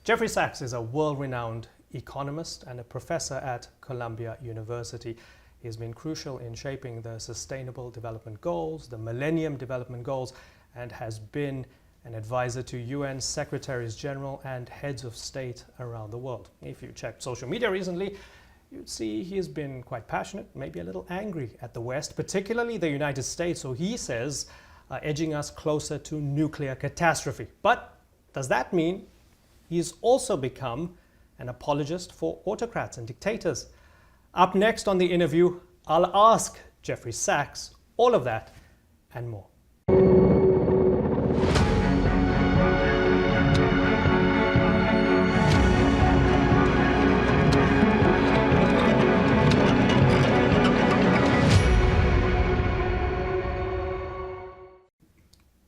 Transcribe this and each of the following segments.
Jeffrey Sachs is a world-renowned economist and a professor at Columbia University. He has been crucial in shaping the Sustainable Development Goals, the Millennium Development Goals, and has been an advisor to UN Secretaries General and heads of state around the world. If you checked social media recently, you'd see he has been quite passionate, maybe a little angry at the West, particularly the United States, so he says, edging us closer to nuclear catastrophe. But does that mean he's also become an apologist for autocrats and dictators? Up next on the InnerView, I'll ask Jeffrey Sachs all of that and more.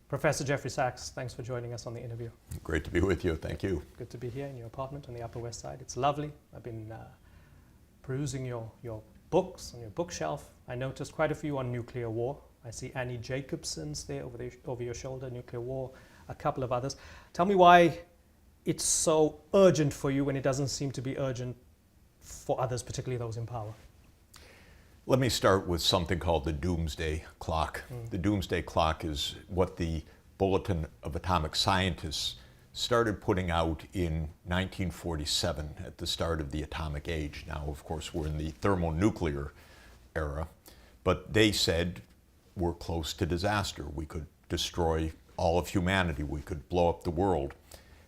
Professor Jeffrey Sachs, thanks for joining us on the InnerView. Great to be with you. Thank you. Good to be here in your apartment on the Upper West Side. It's lovely. I've been perusing your books on your bookshelf. I noticed quite a few on nuclear war. I see Annie Jacobsen's there over your shoulder, nuclear war, a couple of others. Tell me why it's so urgent for you when it doesn't seem to be urgent for others, particularly those in power. Let me start with something called the Doomsday Clock. The Doomsday Clock is what the Bulletin of Atomic Scientists started putting out in 1947 at the start of the atomic age. Now, of course, we're in the thermonuclear era, but they said we're close to disaster. We could destroy all of humanity. We could blow up the world.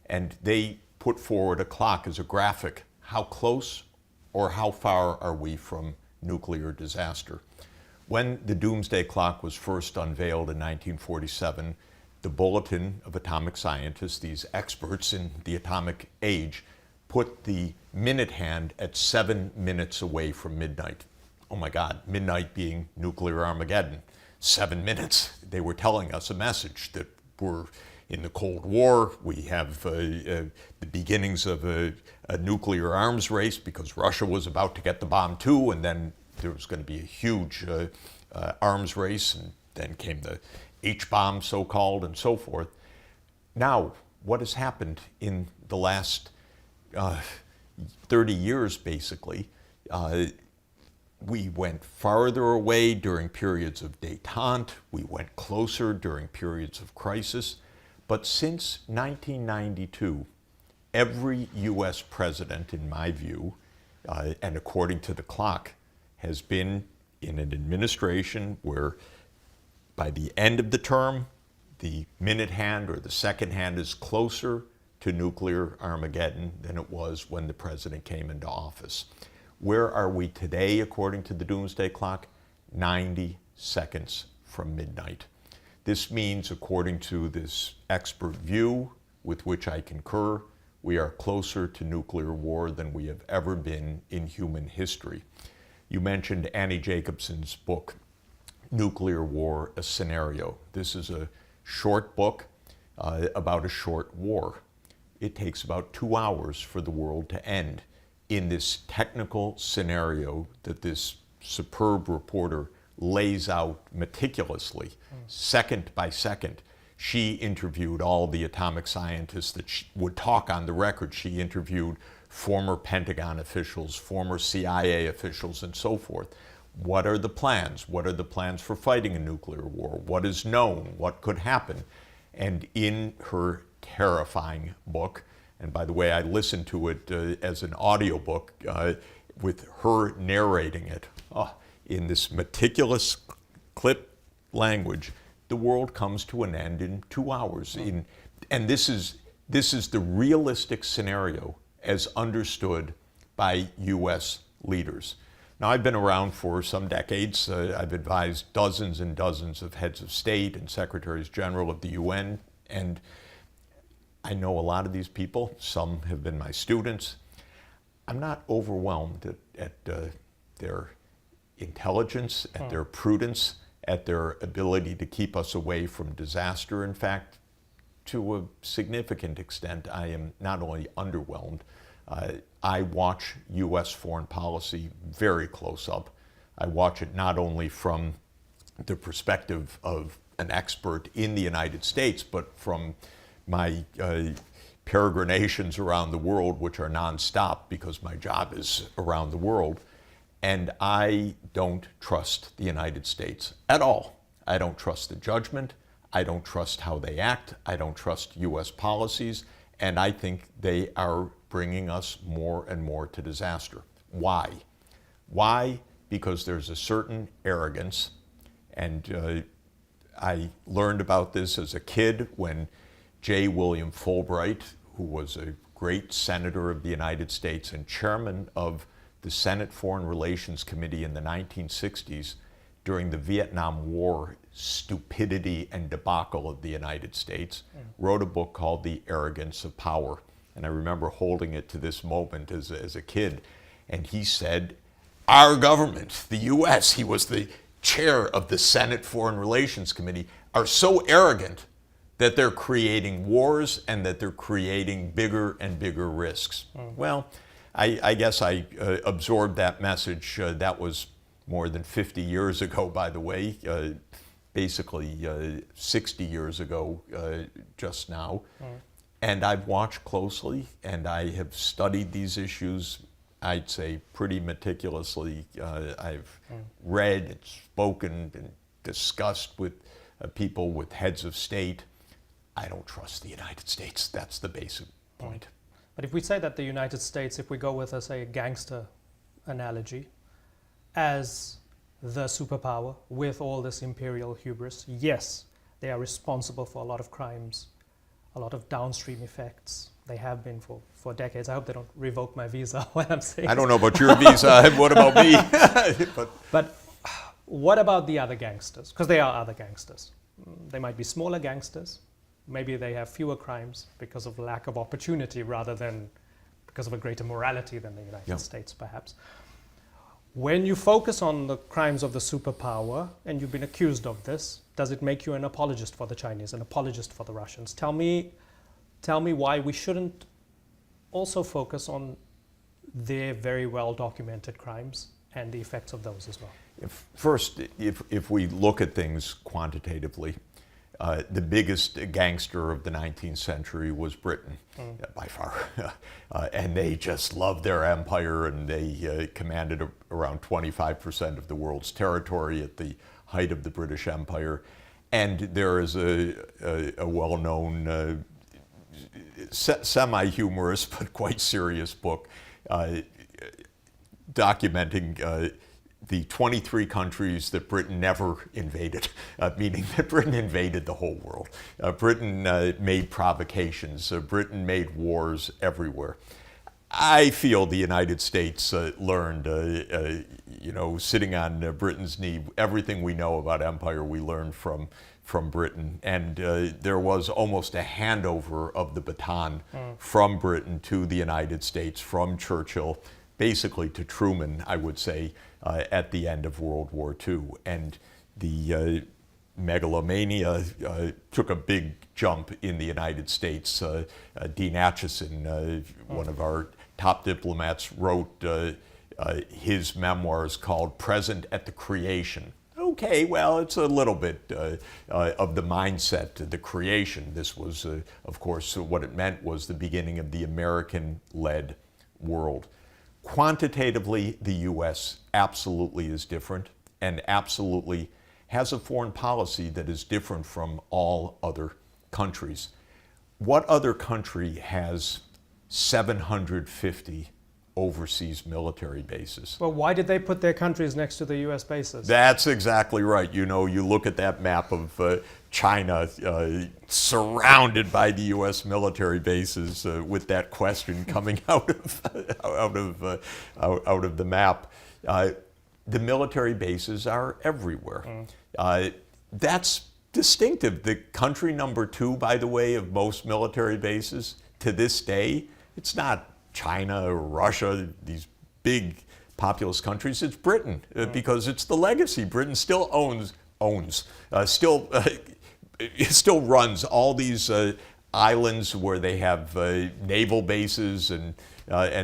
And they put forward a clock as a graphic. How close or how far are we from nuclear disaster? When the Doomsday Clock was first unveiled in 1947, the Bulletin of Atomic Scientists, these experts in the atomic age, put the minute hand at 7 minutes away from midnight. Oh my God, midnight being nuclear Armageddon. 7 minutes. They were telling us a message that we're in the Cold War. We have the beginnings of a nuclear arms race because Russia was about to get the bomb too, and then there was going to be a huge arms race, and then came the H-bomb, so-called, and so forth. Now, what has happened in the last 30 years, basically? We went farther away during periods of détente. We went closer during periods of crisis. But since 1992, every U.S. president, in my view, and according to the clock, has been in an administration where by the end of the term, the minute hand or the second hand is closer to nuclear Armageddon than it was when the president came into office. Where are we today, according to the Doomsday Clock? 90 seconds from midnight. This means, according to this expert view, with which I concur, we are closer to nuclear war than we have ever been in human history. You mentioned Annie Jacobsen's book, Nuclear War, a Scenario. This is a short book about a short war. It takes about 2 hours for the world to end in this technical scenario that this superb reporter lays out meticulously, second by second. She interviewed all the atomic scientists that would talk on the record. She interviewed former Pentagon officials, former CIA officials, and so forth. What are the plans? What are the plans for fighting a nuclear war? What is known? What could happen? And in her terrifying book, and by the way, I listened to it as an audiobook with her narrating it in this meticulous clip language, the world comes to an end in 2 hours. And this is the realistic scenario as understood by U.S. leaders. Now, I've been around for some decades. I've advised dozens and dozens of heads of state and secretaries general of the UN, and I know a lot of these people. Some have been my students. I'm not overwhelmed at their intelligence, at their prudence, at their ability to keep us away from disaster. In fact, to a significant extent, I am not only underwhelmed, I watch U.S. foreign policy very close up. I watch it not only from the perspective of an expert in the United States, but from my peregrinations around the world, which are nonstop because my job is around the world. And I don't trust the United States at all. I don't trust the judgment. I don't trust how they act. I don't trust U.S. policies. And I think they are bringing us more and more to disaster. Why? Why? Because there's a certain arrogance. And I learned about this as a kid when J. William Fulbright, who was a great senator of the United States and chairman of the Senate Foreign Relations Committee in the 1960s during the Vietnam War stupidity and debacle of the United States, wrote a book called The Arrogance of Power. And I remember holding it to this moment as a kid. And he said, our government, the U.S., he was the chair of the Senate Foreign Relations Committee, are so arrogant that they're creating wars and that they're creating bigger and bigger risks. Well, I guess I absorbed that message. That was more than 50 years ago, by the way, basically 60 years ago just now. And I've watched closely, and I have studied these issues, I'd say, pretty meticulously. I've read and spoken and discussed with people, with heads of state. I don't trust the United States. That's the basic point. But if we say that the United States, if we go with, say, a gangster analogy, as the superpower with all this imperial hubris, yes, they are responsible for a lot of crimes, a lot of downstream effects. They have been for decades. I hope they don't revoke my visa when I'm saying I don't know about your visa. What about me? But what about the other gangsters? Because they are other gangsters. They might be smaller gangsters. Maybe they have fewer crimes because of lack of opportunity rather than because of a greater morality than the United States, perhaps. When you focus on the crimes of the superpower, and you've been accused of this, does it make you an apologist for the Chinese, an apologist for the Russians? Tell me why we shouldn't also focus on their very well documented crimes and the effects of those as well. First, if we look at things quantitatively, the biggest gangster of the 19th century was Britain, by far. And they just loved their empire, and they commanded around 25% of the world's territory at the height of the British Empire. And there is a well-known, semi-humorous but quite serious book documenting the 23 countries that Britain never invaded, meaning that Britain invaded the whole world. Britain made provocations. Britain made wars everywhere. I feel the United States learned, sitting on Britain's knee, everything we know about empire we learned from Britain. And there was almost a handover of the baton from Britain to the United States, from Churchill, basically to Truman, I would say, at the end of World War II. And the megalomania took a big jump in the United States. Dean Acheson, one of our top diplomats, wrote his memoirs called Present at the Creation. Okay, well, it's a little bit of the mindset, the creation. This was, of course, what it meant was the beginning of the American-led world. Quantitatively, the U.S. absolutely is different and absolutely has a foreign policy that is different from all other countries. What other country has 750 overseas military bases? Well, why did they put their countries next to the U.S. bases? That's exactly right. You know, you look at that map of China surrounded by the U.S. military bases with that question coming out of the map. The military bases are everywhere. That's distinctive. The country number 2, by the way, of most military bases to this day, it's not China or Russia, these big populous countries. It's Britain because it's the legacy. Britain still still runs all these islands where they have naval bases and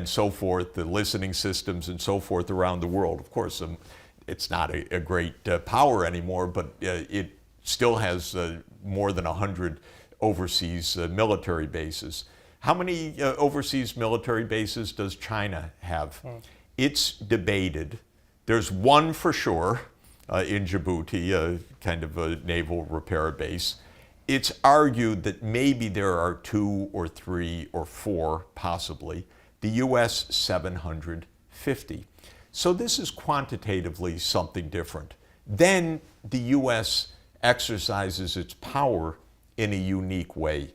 so forth, the listening systems and so forth around the world. Of course, it's not a great power anymore, but it still has more than 100 overseas military bases. How many overseas military bases does China have? It's debated. There's one for sure in Djibouti, kind of a naval repair base. It's argued that maybe there are 2 or 3 or 4, possibly. The U.S., 750. So this is quantitatively something different. Then the U.S. exercises its power in a unique way.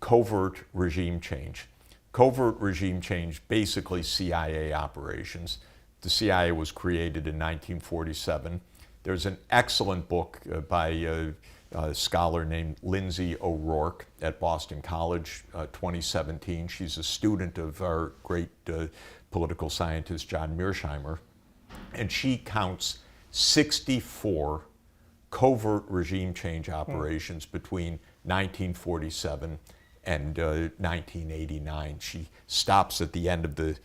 Covert regime change. Covert regime change, basically CIA operations. The CIA was created in 1947. There's an excellent book by a scholar named Lindsay O'Rourke at Boston College, 2017. She's a student of our great political scientist John Mearsheimer, and she counts 64 covert regime change operations between 1947 and 1989. She stops at the end of the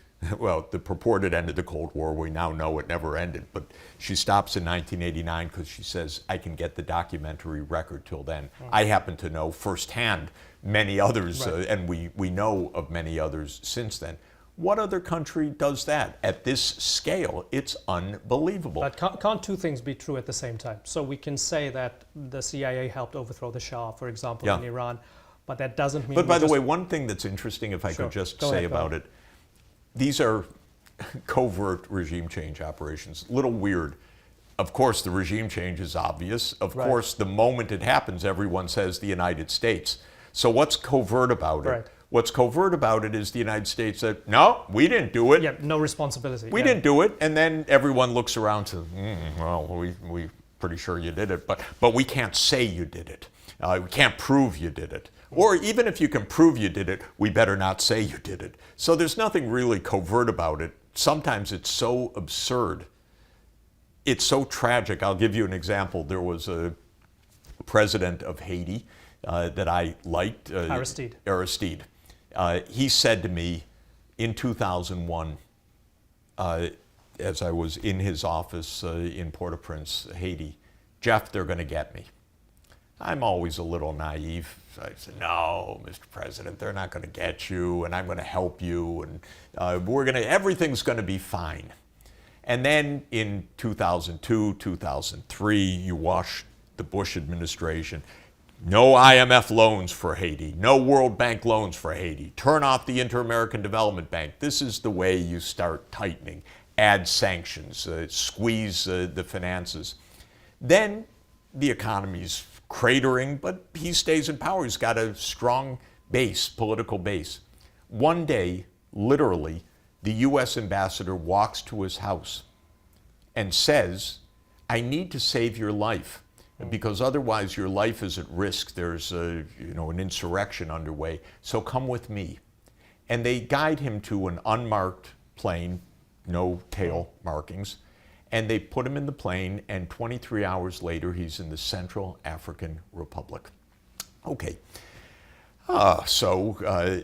purported end of the Cold War. We now know it never ended, but she stops in 1989 because she says, I can get the documentary record till then. I happen to know firsthand many others, and we know of many others since then. What other country does that at this scale? It's unbelievable. But can't two things be true at the same time? So we can say that the CIA helped overthrow the Shah, for example, in Iran, but that doesn't mean... But by the way, one thing that's interesting, if I could just say about it, these are covert regime change operations. A little weird. Of course, the regime change is obvious. Of course, the moment it happens, everyone says the United States. So what's covert about it? What's covert about it is the United States said, no, we didn't do it. Yeah, no responsibility. We didn't do it. And then everyone looks around to, well, we pretty sure you did it, but we can't say you did it. We can't prove you did it. Or even if you can prove you did it, we better not say you did it. So there's nothing really covert about it. Sometimes it's so absurd. It's so tragic. I'll give you an example. There was a president of Haiti that I liked. Aristide. He said to me in 2001, as I was in his office in Port-au-Prince, Haiti, Jeff, they're going to get me. I'm always a little naive. So I said, no, Mr. President, they're not going to get you, and I'm going to help you, and everything's going to be fine. And then in 2002, 2003, you wash the Bush administration. No IMF loans for Haiti, no World Bank loans for Haiti. Turn off the Inter-American Development Bank. This is the way you start tightening. Add sanctions, squeeze the finances. Then the economy's cratering, but he stays in power. He's got a strong base, political base. One day, literally, the U.S. ambassador walks to his house and says, I need to save your life because otherwise your life is at risk. There's an insurrection underway, so come with me. And they guide him to an unmarked plane, no tail markings, and they put him in the plane, and 23 hours later, he's in the Central African Republic. Okay, so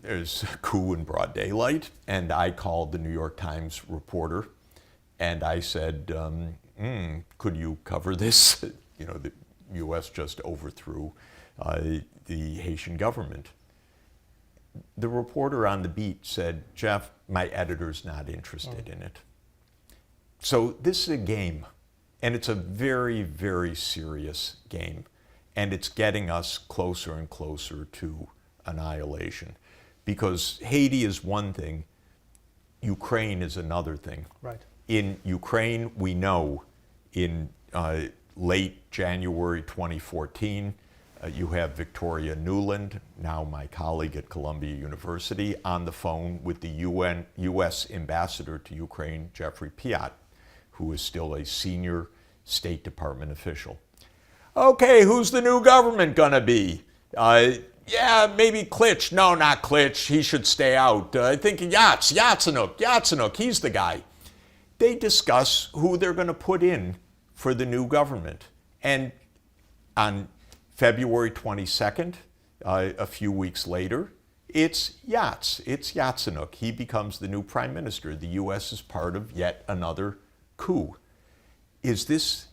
there's a coup in broad daylight, and I called the New York Times reporter, and I said, could you cover this? The U.S. just overthrew the Haitian government. The reporter on the beat said, Jeff, my editor's not interested in it. So this is a game, and it's a very, very serious game, and it's getting us closer and closer to annihilation. Because Haiti is one thing, Ukraine is another thing. Right. In Ukraine, we know in late January 2014, you have Victoria Nuland, now my colleague at Columbia University, on the phone with the U.S. ambassador to Ukraine, Jeffrey Sachs, who is still a senior State Department official. Okay, who's the new government gonna be? Yeah, maybe Klitsch. No, not Klitsch. He should stay out. I think Yatsenuk, he's the guy. They discuss who they're gonna put in for the new government. And on February 22nd, a few weeks later, it's Yatsenuk. He becomes the new prime minister. The U.S. is part of yet another coup. Is this,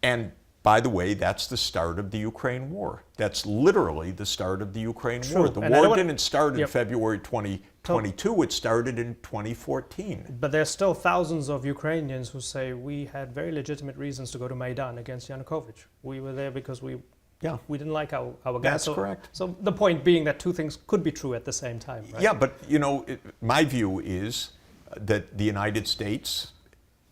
and by the way, that's the start of the Ukraine war. That's literally the start of the Ukraine war. The war didn't start in February 2022, it started in 2014. But there's still thousands of Ukrainians who say we had very legitimate reasons to go to Maidan against Yanukovych. We were there because we didn't like our guy. That's correct. So the point being that two things could be true at the same time, right? Yeah, but my view is that the United States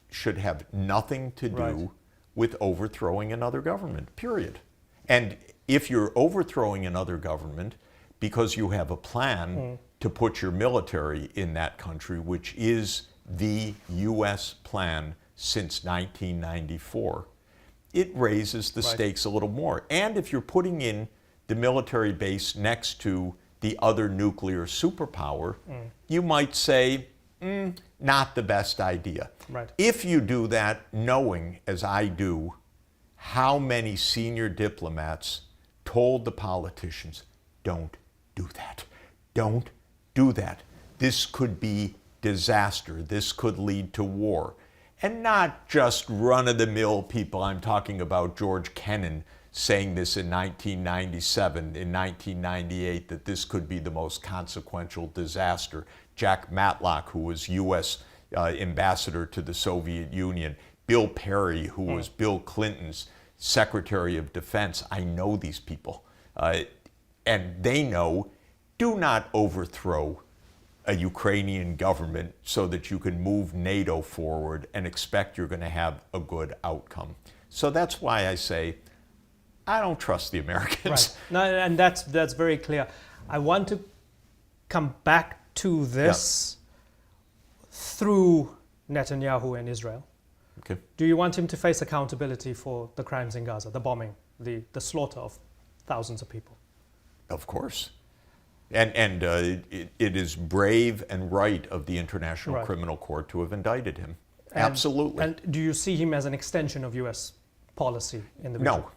should have nothing to do with overthrowing another government, period. And if you're overthrowing another government because you have a plan to put your military in that country, which is the U.S. plan since 1994, it raises the stakes a little more. And if you're putting in the military base next to the other nuclear superpower, you might say, not the best idea. Right. If you do that knowing, as I do, how many senior diplomats told the politicians, don't do that. Don't do that. This could be disaster. This could lead to war. And not just run-of-the-mill people. I'm talking about George Kennan saying this in 1997, in 1998, that this could be the most consequential disaster. Jack Matlock, who was U.S. ambassador to the Soviet Union. Bill Perry, who was Bill Clinton's Secretary of Defense. I know these people. And they know, do not overthrow a Ukrainian government so that you can move NATO forward and expect you're going to have a good outcome. So that's why I say, I don't trust the Americans. Right. No, and that's very clear. I want to come back to this through Netanyahu and Israel. Okay. Do you want him to face accountability for the crimes in Gaza, the bombing, the slaughter of thousands of people? Of course. And it is brave and right of the International Criminal Court to have indicted him. Absolutely. And do you see him as an extension of U.S. policy in the region? No.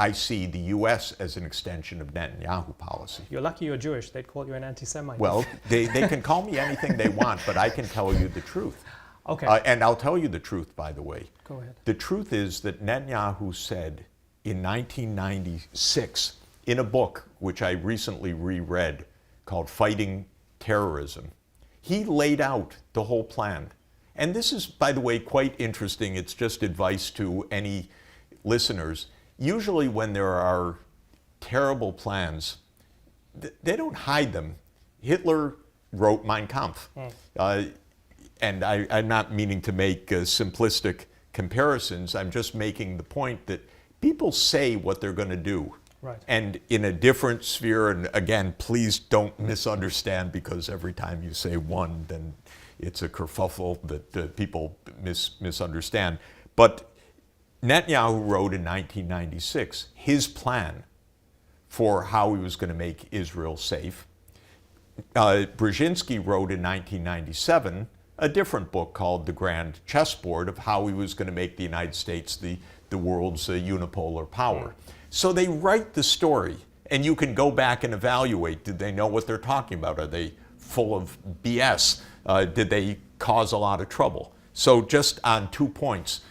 I see the U.S. as an extension of Netanyahu policy. You're lucky you're Jewish. They'd call you an anti-Semite. Well, they can call me anything they want, but I can tell you the truth. Okay. And I'll tell you the truth, by the way. Go ahead. The truth is that Netanyahu said in 1996, in a book which I recently reread called Fighting Terrorism, he laid out the whole plan. And this is, by the way, quite interesting. It's just advice to any listeners. Usually when there are terrible plans, they don't hide them. Hitler wrote Mein Kampf. And I'm not meaning to make simplistic comparisons. I'm just making the point that people say what they're going to do. Right. And in a different sphere, and again, please don't misunderstand, because every time you say one, then it's a kerfuffle that people misunderstand. But Netanyahu wrote in 1996 his plan for how he was going to make Israel safe. Brzezinski wrote in 1997 a different book called The Grand Chessboard of how he was going to make the United States the world's unipolar power. So they write the story, and you can go back and evaluate. Did they know what they're talking about? Are they full of BS? Did they cause a lot of trouble? So just on 2 points,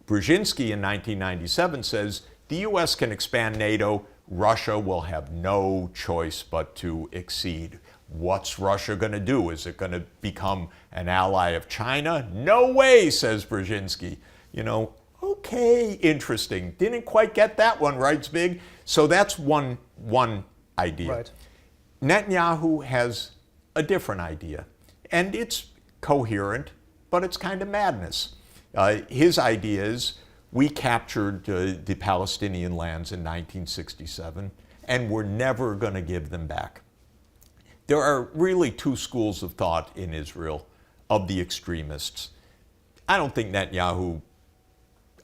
Brzezinski in 1997 says, the U.S. can expand NATO, Russia will have no choice but to accede. What's Russia going to do? Is it going to become an ally of China? No way, says Brzezinski. Okay, interesting. Didn't quite get that one, writes Big. So that's one idea. Right. Netanyahu has a different idea, and it's coherent, but it's kind of madness. His idea is, we captured the Palestinian lands in 1967, and we're never going to give them back. There are really two schools of thought in Israel of the extremists. I don't think Netanyahu,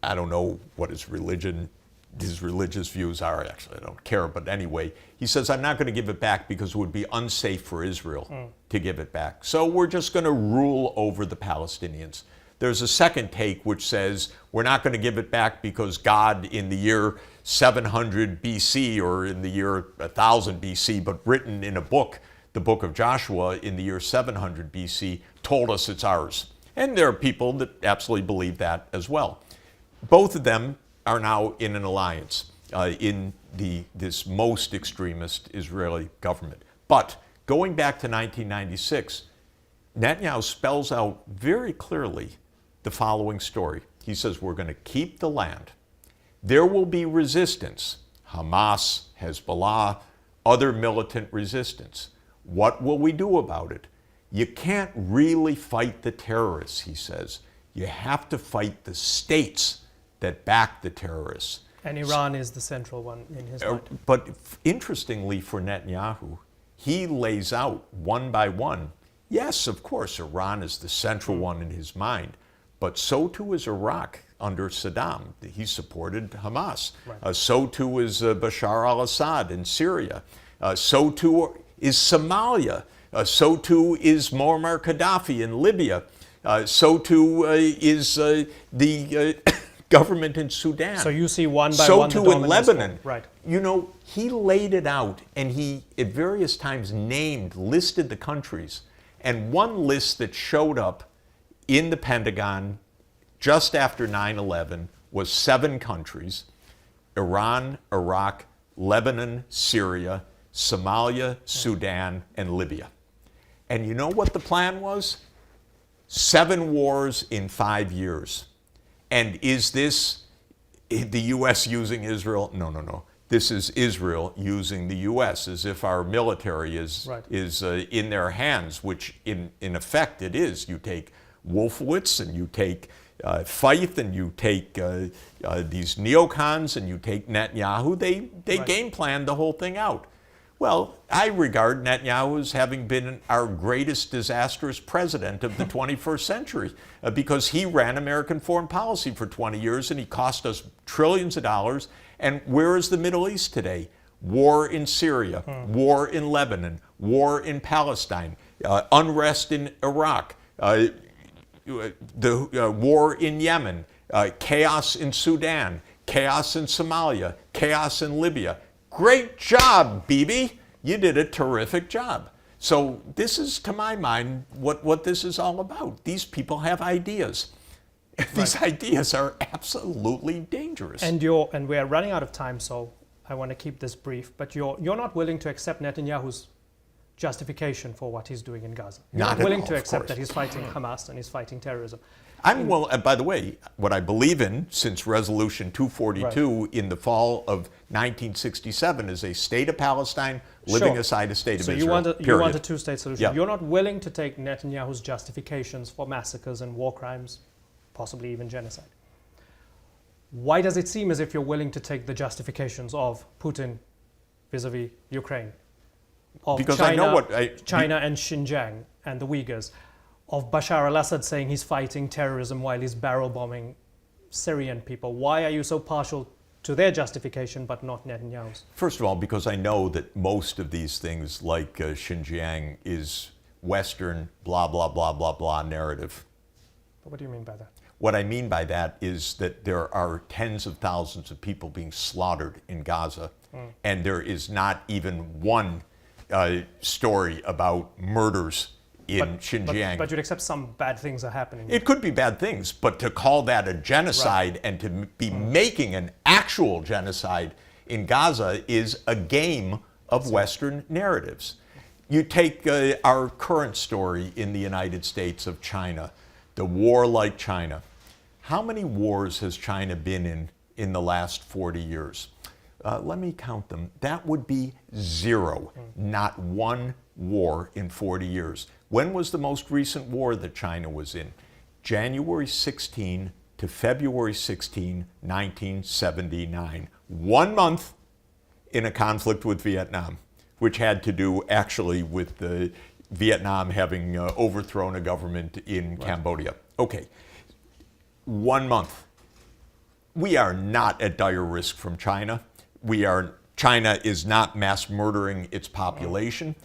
I don't know what his religious views are. Actually, I don't care. But anyway, he says, I'm not going to give it back because it would be unsafe for Israel to give it back. So we're just going to rule over the Palestinians. There's a second take which says, we're not going to give it back because God in the year 700 BC or in the year 1000 BC, but written in a book, the book of Joshua in the year 700 BC, told us it's ours. And there are people that absolutely believe that as well. Both of them are now in an alliance in this most extremist Israeli government. But going back to 1996, Netanyahu spells out very clearly the following story. He says, we're going to keep the land. There will be resistance, Hamas, Hezbollah, other militant resistance. What will we do about it? You can't really fight the terrorists, he says. You have to fight the states that back the terrorists. And Iran is the central one in his mind. But interestingly for Netanyahu, he lays out one by one, yes, of course, Iran is the central one in his mind, but so too is Iraq under Saddam. He supported Hamas. Right. So too is Bashar al-Assad in Syria. So too is Somalia. So too is Muammar Gaddafi in Libya. So too is the government in Sudan. So you see one by so one. So too in Lebanon. Right. You know, he laid it out, and he at various times listed the countries. And one list that showed up in the Pentagon just after 9/11 was 7 countries: Iran, Iraq, Lebanon, Syria, Somalia, Sudan, and Libya. And you know what the plan was? 7 wars in 5 years. And is this the U.S. using Israel? No, no, no. This is Israel using the U.S. as if our military is in their hands, which in effect it is. You take Wolfowitz and you take Feith and you take these neocons and you take Netanyahu. They game planned the whole thing out. Well, I regard Netanyahu as having been our greatest disastrous president of the 21st century because he ran American foreign policy for 20 years and he cost us trillions of dollars. And where is the Middle East today? War in Syria, war in Lebanon, war in Palestine, unrest in Iraq, the war in Yemen, chaos in Sudan, chaos in Somalia, chaos in Libya. Great job, Bibi. You did a terrific job. So this is, to my mind, what this is all about. These people have ideas. These ideas are absolutely dangerous. And we are running out of time, so I want to keep this brief. But you're not willing to accept Netanyahu's justification for what he's doing in Gaza. You're not willing to accept that he's fighting Hamas and he's fighting terrorism. By the way, what I believe in since Resolution 242 in the fall of 1967 is a state of Palestine living aside a state of Israel. So you want a two-state solution. Yep. You're not willing to take Netanyahu's justifications for massacres and war crimes, possibly even genocide. Why does it seem as if you're willing to take the justifications of Putin vis-a-vis Ukraine, of because China, I know China and Xinjiang and the Uyghurs, of Bashar al-Assad saying he's fighting terrorism while he's barrel bombing Syrian people? Why are you so partial to their justification but not Netanyahu's? First of all, because I know that most of these things, like Xinjiang, is Western blah, blah, blah, blah, blah narrative. But what do you mean by that? What I mean by that is that there are tens of thousands of people being slaughtered in Gaza, and there is not even one story about murders in Xinjiang. But you'd accept some bad things are happening. It could be bad things, but to call that a genocide and to be making an actual genocide in Gaza is a game of Western narratives. You take our current story in the United States of China, the war like China. How many wars has China been in the last 40 years? Let me count them. That would be 0. Not one war in 40 years. When was the most recent war that China was in? January 16 to February 16, 1979. 1 month in a conflict with Vietnam, which had to do actually with Vietnam having overthrown a government in Cambodia. Okay, 1 month. We are not at dire risk from China. China is not mass murdering its population,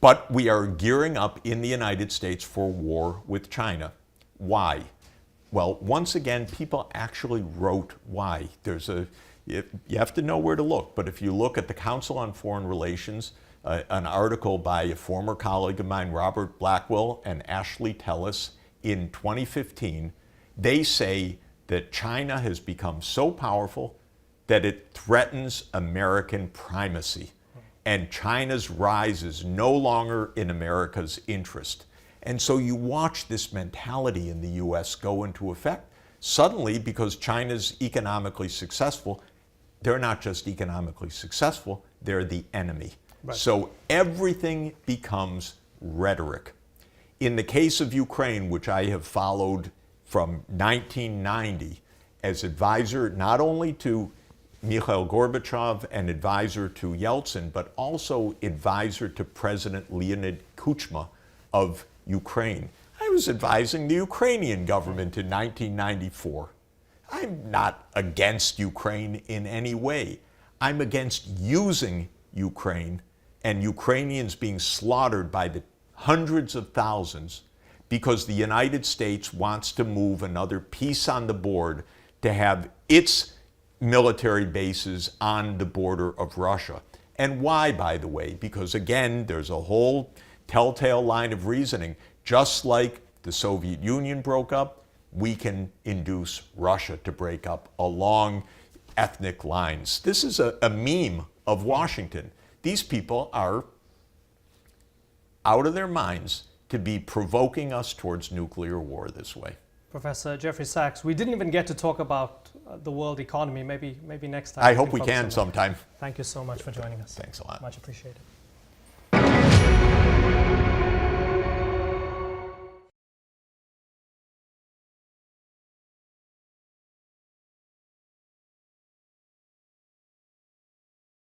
but we are gearing up in the United States for war with China. Why? Well, once again, people actually wrote why. You have to know where to look, but if you look at the Council on Foreign Relations, an article by a former colleague of mine, Robert Blackwell and Ashley Tellis, in 2015, they say that China has become so powerful that it threatens American primacy. And China's rise is no longer in America's interest. And so you watch this mentality in the US go into effect. Suddenly, because China's economically successful, they're not just economically successful, they're the enemy. Right. So everything becomes rhetoric. In the case of Ukraine, which I have followed from 1990 as advisor not only to Mikhail Gorbachev and advisor to Yeltsin, but also advisor to President Leonid Kuchma of Ukraine. I was advising the Ukrainian government in 1994. I'm not against Ukraine in any way. I'm against using Ukraine and Ukrainians being slaughtered by the hundreds of thousands because the United States wants to move another piece on the board to have its military bases on the border of Russia. And why, by the way? Because again, there's a whole telltale line of reasoning. Just like the Soviet Union broke up, we can induce Russia to break up along ethnic lines. This is a meme of Washington. These people are out of their minds to be provoking us towards nuclear war this way. Professor Jeffrey Sachs, we didn't even get to talk about the world economy. Maybe next time. I hope we can sometime. Thank you so much for joining us. Thanks a lot. Much appreciated.